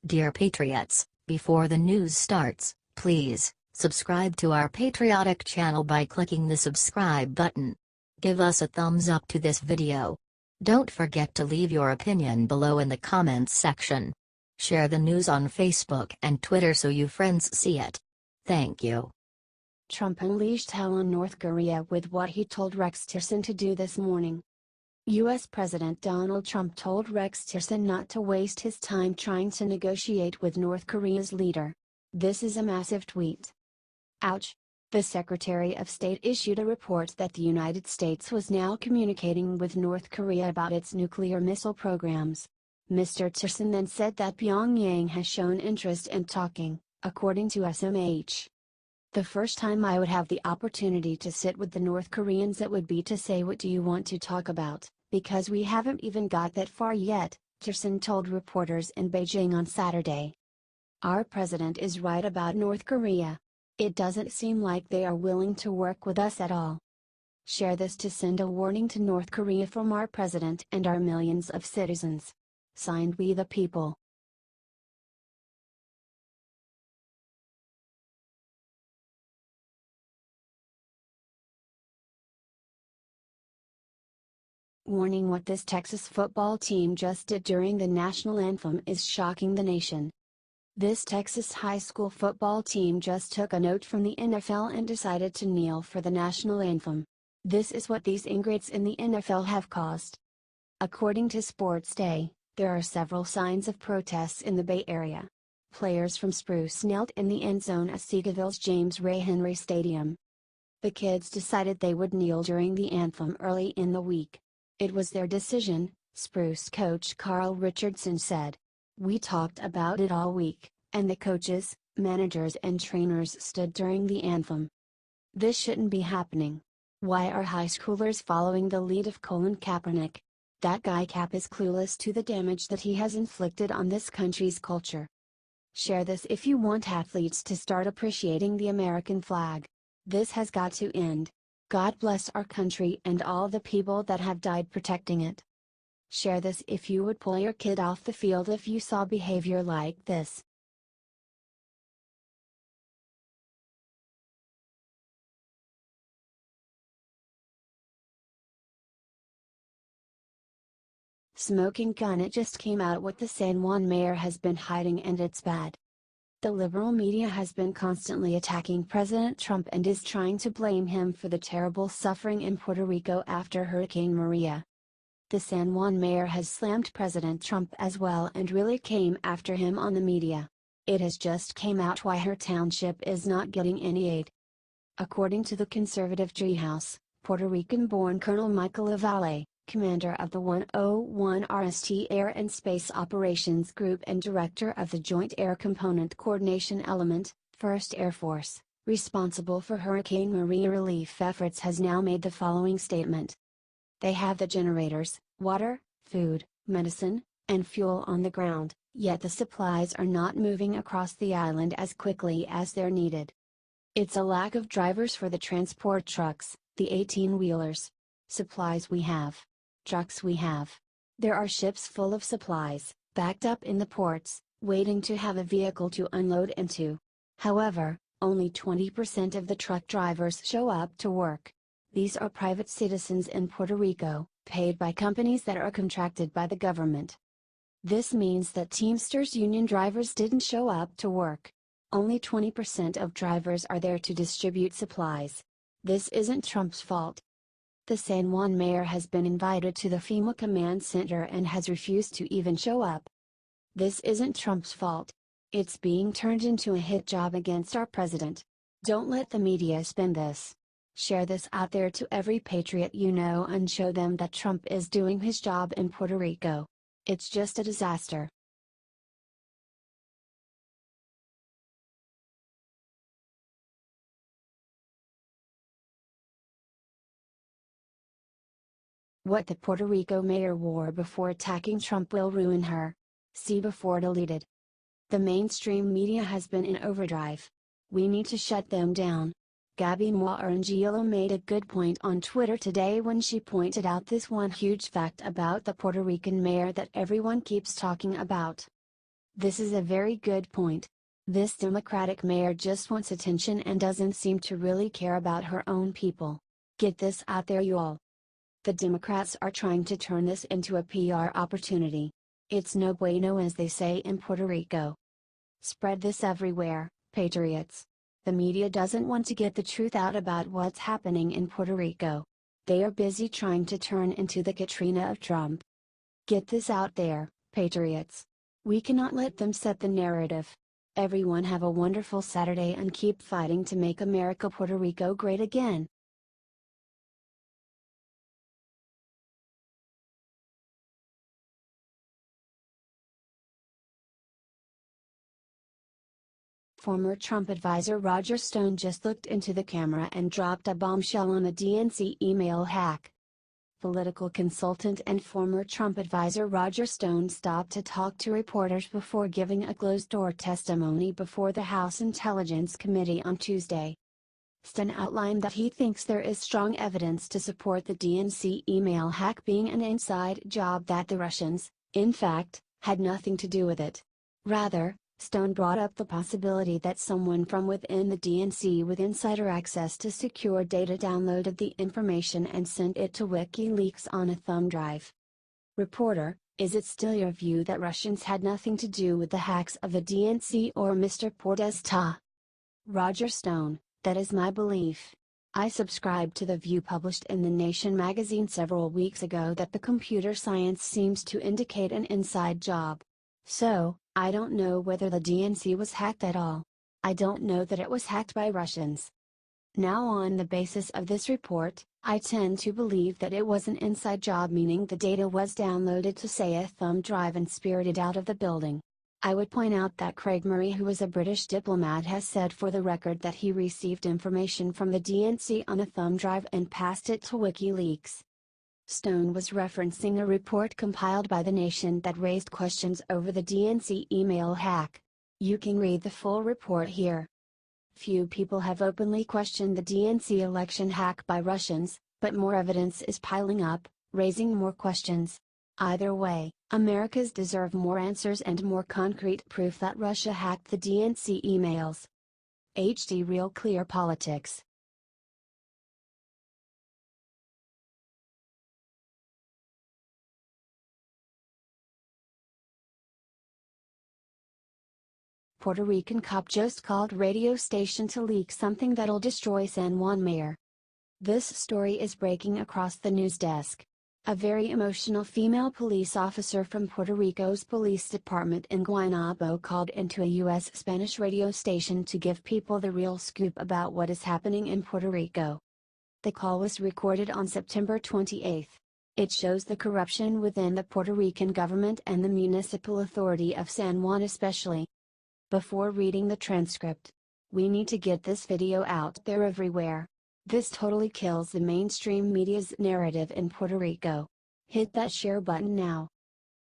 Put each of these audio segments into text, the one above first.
Dear Patriots, before the news starts, please subscribe to our patriotic channel by clicking the subscribe button. Give us a thumbs up to this video. Don't forget to leave your opinion below in the comments section. Share the news on Facebook and Twitter so you friends see it. Thank you. Trump unleashed hell on North Korea with what he told Rex Tillerson to do this morning. U.S. President Donald Trump told Rex Tillerson not to waste his time trying to negotiate with North Korea's leader. This is a massive tweet. Ouch! The Secretary of State issued a report that the United States was now communicating with North Korea about its nuclear missile programs. Mr. Tillerson then said that Pyongyang has shown interest in talking, according to SMH. The first time I would have the opportunity to sit with the North Koreans, it would be to say, what do you want to talk about, because we haven't even got that far yet, Tillerson told reporters in Beijing on Saturday. Our president is right about North Korea. It doesn't seem like they are willing to work with us at all. Share this to send a warning to North Korea from our president and our millions of citizens. Signed, We the People. Warning: what this Texas football team just did during the national anthem is shocking the nation. This Texas high school football team just took a note from the NFL and decided to kneel for the national anthem. This is what these ingrates in the NFL have caused. According to Sports Day, there are several signs of protests in the Bay Area. Players from Spruce knelt in the end zone at Seagoville's James Ray Henry Stadium. The kids decided they would kneel during the anthem early in the week. It was their decision, Spruce coach Carl Richardson said. We talked about it all week, and the coaches, managers and trainers stood during the anthem. This shouldn't be happening. Why are high schoolers following the lead of Colin Kaepernick? That guy Cap is clueless to the damage that he has inflicted on this country's culture. Share this if you want athletes to start appreciating the American flag. This has got to end. God bless our country and all the people that have died protecting it. Share this if you would pull your kid off the field if you saw behavior like this. Smoking gun: it just came out what the San Juan mayor has been hiding, and it's bad. The liberal media has been constantly attacking President Trump and is trying to blame him for the terrible suffering in Puerto Rico after Hurricane Maria. The San Juan mayor has slammed President Trump as well and really came after him on the media. It has just came out why her township is not getting any aid. According to the conservative Treehouse, Puerto Rican-born Colonel Michael Lavalle, commander of the 101 RST Air and Space Operations Group and director of the Joint Air Component Coordination Element, 1st Air Force, responsible for Hurricane Maria relief efforts, has now made the following statement. They have the generators, water, food, medicine, and fuel on the ground, yet the supplies are not moving across the island as quickly as they're needed. It's a lack of drivers for the transport trucks, the 18-wheelers. Supplies we have. Trucks we have. There are ships full of supplies, backed up in the ports, waiting to have a vehicle to unload into. However, only 20% of the truck drivers show up to work. These are private citizens in Puerto Rico, paid by companies that are contracted by the government. This means that Teamsters union drivers didn't show up to work. Only 20% of drivers are there to distribute supplies. This isn't Trump's fault. The San Juan mayor has been invited to the FEMA command center and has refused to even show up. This isn't Trump's fault. It's being turned into a hit job against our president. Don't let the media spin this. Share this out there to every patriot you know and show them that Trump is doing his job in Puerto Rico. It's just a disaster. What the Puerto Rico mayor wore before attacking Trump will ruin her. See before deleted. The mainstream media has been in overdrive. We need to shut them down. Gabby Orangey Yellow made a good point on Twitter today when she pointed out this one huge fact about the Puerto Rican mayor that everyone keeps talking about. This is a very good point. This Democratic mayor just wants attention and doesn't seem to really care about her own people. Get this out there, you all. The Democrats are trying to turn this into a PR opportunity. It's no bueno, as they say in Puerto Rico. Spread this everywhere, patriots. The media doesn't want to get the truth out about what's happening in Puerto Rico. They are busy trying to turn into the Katrina of Trump. Get this out there, patriots. We cannot let them set the narrative. Everyone have a wonderful Saturday and keep fighting to make America Puerto Rico great again. Former Trump advisor Roger Stone just looked into the camera and dropped a bombshell on a DNC email hack. Political consultant and former Trump advisor Roger Stone stopped to talk to reporters before giving a closed-door testimony before the House Intelligence Committee on Tuesday. Stone outlined that he thinks there is strong evidence to support the DNC email hack being an inside job, that the Russians, in fact, had nothing to do with it. Rather, Stone brought up the possibility that someone from within the DNC with insider access to secure data downloaded the information and sent it to WikiLeaks on a thumb drive. Reporter: is it still your view that Russians had nothing to do with the hacks of the DNC or Mr. Podesta? Roger Stone: that is my belief. I subscribe to the view published in The Nation magazine several weeks ago that the computer science seems to indicate an inside job. So, I don't know whether the DNC was hacked at all. I don't know that it was hacked by Russians. Now, on the basis of this report, I tend to believe that it was an inside job, meaning the data was downloaded to, say, a thumb drive and spirited out of the building. I would point out that Craig Murray, who is a British diplomat, has said for the record that he received information from the DNC on a thumb drive and passed it to WikiLeaks. Stone was referencing a report compiled by The Nation that raised questions over the DNC email hack. You can read the full report here. Few people have openly questioned the DNC election hack by Russians, but more evidence is piling up, raising more questions. Either way, Americans deserve more answers and more concrete proof that Russia hacked the DNC emails. HD Real Clear Politics. Puerto Rican cop just called radio station to leak something that'll destroy San Juan mayor. This story is breaking across the news desk. A very emotional female police officer from Puerto Rico's police department in Guaynabo called into a U.S. Spanish radio station to give people the real scoop about what is happening in Puerto Rico. The call was recorded on September 28. It shows the corruption within the Puerto Rican government and the municipal authority of San Juan especially. Before reading the transcript, we need to get this video out there everywhere. This totally kills the mainstream media's narrative in Puerto Rico. Hit that share button now.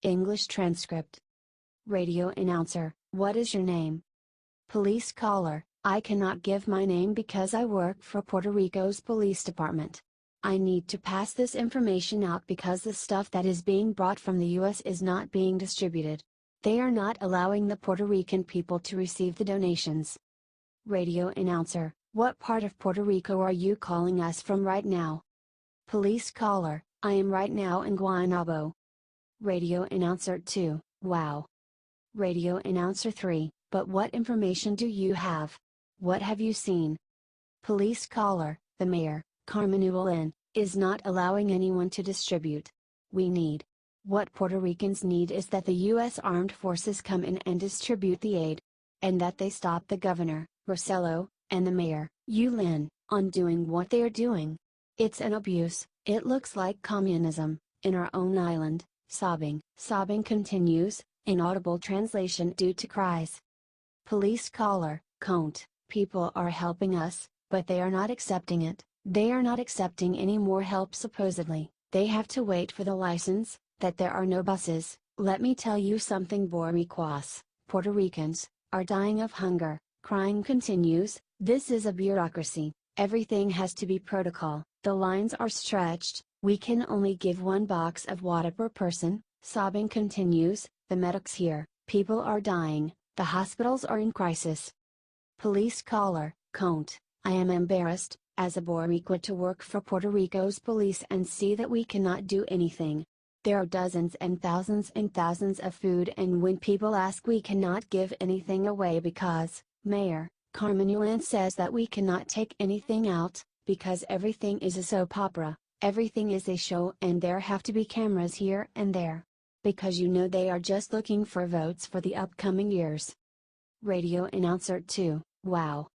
English transcript. Radio announcer: what is your name? Police caller: I cannot give my name because I work for Puerto Rico's police department. I need to pass this information out because the stuff that is being brought from the US is not being distributed. They are not allowing the Puerto Rican people to receive the donations. Radio announcer: what part of Puerto Rico are you calling us from right now? Police caller: I am right now in Guaynabo. Radio announcer 2: wow. Radio announcer 3: but what information do you have? What have you seen? Police caller: the mayor, Carmen Yulín, is not allowing anyone to distribute. We need. What Puerto Ricans need is that the U.S. Armed Forces come in and distribute the aid. And that they stop the governor, Rosello, and the mayor, Yulín, on doing what they are doing. It's an abuse. It looks like communism, in our own island. Sobbing. Sobbing continues, inaudible translation due to cries. Police caller: Con't, people are helping us, but they are not accepting it. They are not accepting any more help supposedly. They have to wait for the license, that there are no buses. Let me tell you something, Boricuas, Puerto Ricans, are dying of hunger. Crying continues. This is a bureaucracy. Everything has to be protocol. The lines are stretched. We can only give 1 box of water per person. Sobbing continues. The medics here, People are dying, the hospitals are in crisis. Police caller, Conte, I am embarrassed, as a Boricua, to work for Puerto Rico's police and see that we cannot do anything. There are dozens and thousands of food, and when people ask, we cannot give anything away because, Mayor Carmen Yulín says that we cannot take anything out, because everything is a soap opera, everything is a show, and there have to be cameras here and there. Because they are just looking for votes for the upcoming years. Radio announcer 2, wow.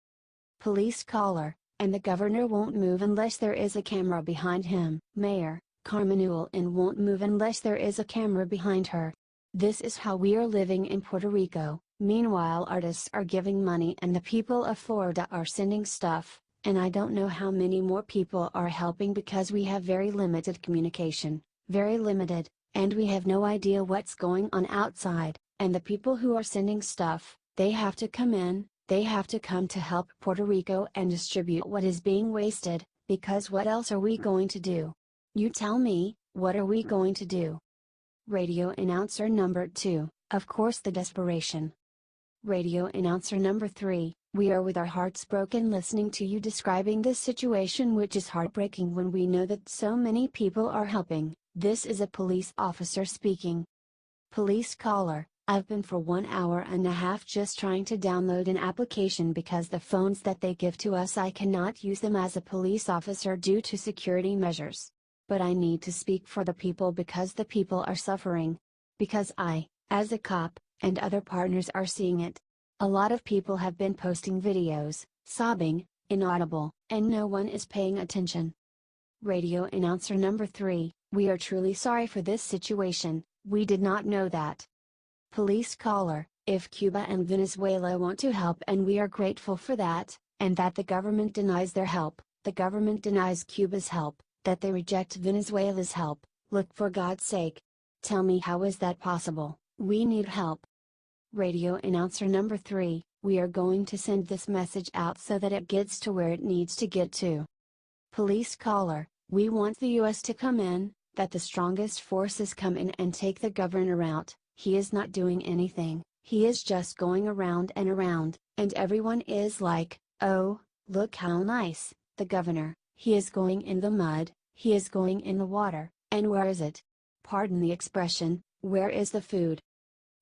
Police caller, and the governor won't move unless there is a camera behind him. Mayor Carmen Yulín won't move unless there is a camera behind her. This is how we are living in Puerto Rico. Meanwhile, artists are giving money and the people of Florida are sending stuff, and I don't know how many more people are helping because we have very limited communication, very limited, and we have no idea what's going on outside, and the people who are sending stuff, they have to come in, they have to come to help Puerto Rico and distribute what is being wasted, because what else are we going to do? You tell me, what are we going to do? Radio announcer number 2, of course, the desperation. Radio announcer number 3, we are with our hearts broken listening to you describing this situation, which is heartbreaking when we know that so many people are helping. This is a police officer speaking. Police caller, I've been for 1.5 hours just trying to download an application because the phones that they give to us, I cannot use them as a police officer due to security measures. But I need to speak for the people because the people are suffering. Because I, as a cop, and other partners are seeing it. A lot of people have been posting videos, sobbing, inaudible, and no one is paying attention. Radio announcer number 3, we are truly sorry for this situation, we did not know that. Police caller, if Cuba and Venezuela want to help, and we are grateful for that, and that the government denies their help, the government denies Cuba's help, that they reject Venezuela's help, look, for God's sake. Tell me, how is that possible? We need help. Radio announcer number 3, we are going to send this message out so that it gets to where it needs to get to. Police caller, we want the US to come in, that the strongest forces come in and take the governor out. He is not doing anything, he is just going around and around, and everyone is like, oh, look how nice, the governor, he is going in the mud, he is going in the water, and where is it? Pardon the expression, where is the food?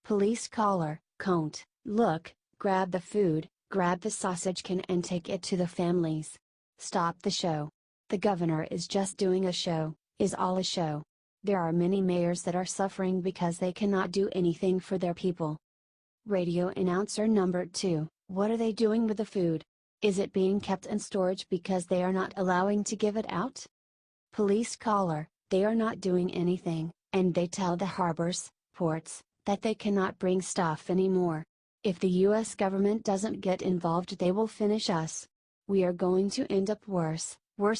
Police caller, Conte, look, grab the food, grab the sausage can and take it to the families. Stop the show. The governor is just doing a show, is all a show. There are many mayors that are suffering because they cannot do anything for their people. Radio announcer number 2, what are they doing with the food? Is it being kept in storage because they are not allowing to give it out? Police caller, they are not doing anything, and they tell the harbors, ports, that they cannot bring stuff anymore. If the US government doesn't get involved, they will finish us. We are going to end up worse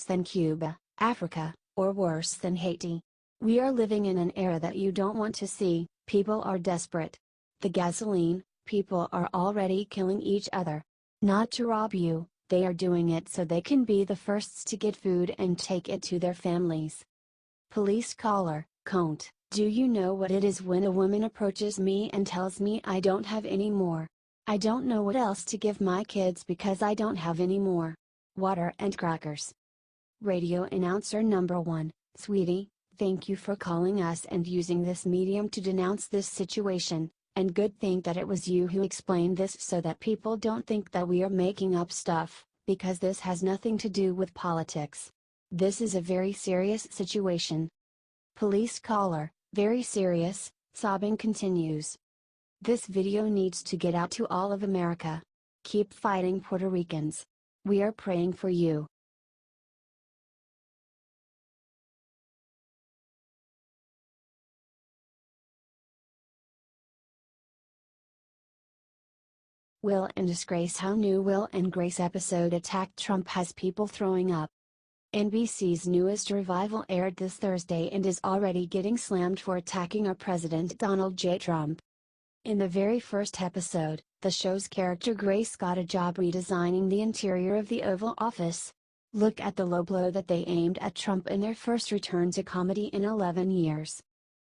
than Cuba, Africa, or worse than Haiti. We are living in an era that you don't want to see, people are desperate. The gasoline, people are already killing each other. Not to rob you, they are doing it so they can be the firsts to get food and take it to their families. Police caller, Conte, do you know what it is when a woman approaches me and tells me I don't have any more? I don't know what else to give my kids because I don't have any more. Water and crackers. Radio announcer number 1, sweetie, thank you for calling us and using this medium to denounce this situation, and good thing that it was you who explained this so that people don't think that we are making up stuff, because this has nothing to do with politics. This is a very serious situation. Police caller, very serious, sobbing continues. This video needs to get out to all of America. Keep fighting, Puerto Ricans. We are praying for you. Will and Disgrace. How new Will and Grace episode attacked Trump has people throwing up. NBC's newest revival aired this Thursday and is already getting slammed for attacking our president Donald J. Trump. In the very first episode, the show's character Grace got a job redesigning the interior of the Oval Office. Look at the low blow that they aimed at Trump in their first return to comedy in 11 years.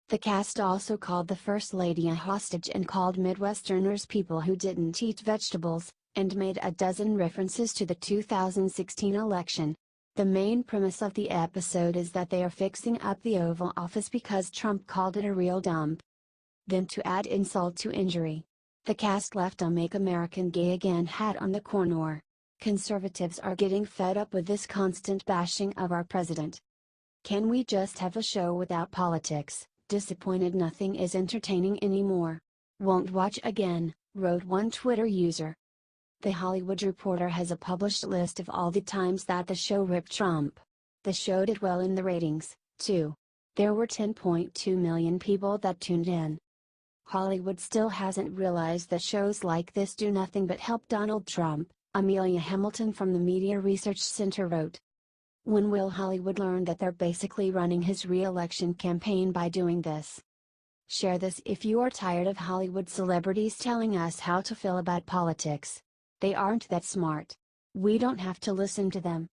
The cast also called the First Lady a hostage and called Midwesterners people who didn't eat vegetables, and made a dozen references to the 2016 election. The main premise of the episode is that they are fixing up the Oval Office because Trump called it a real dump. Then, to add insult to injury, the cast left a Make American Gay Again hat on the corner. Conservatives are getting fed up with this constant bashing of our president. Can we just have a show without politics? Disappointed nothing is entertaining anymore. Won't watch again, wrote one Twitter user. The Hollywood Reporter has a published list of all the times that the show ripped Trump. The show did well in the ratings, too. There were 10.2 million people that tuned in. Hollywood still hasn't realized that shows like this do nothing but help Donald Trump, Amelia Hamilton from the Media Research Center wrote. When will Hollywood learn that they're basically running his re-election campaign by doing this? Share this if you are tired of Hollywood celebrities telling us how to feel about politics. They aren't that smart. We don't have to listen to them.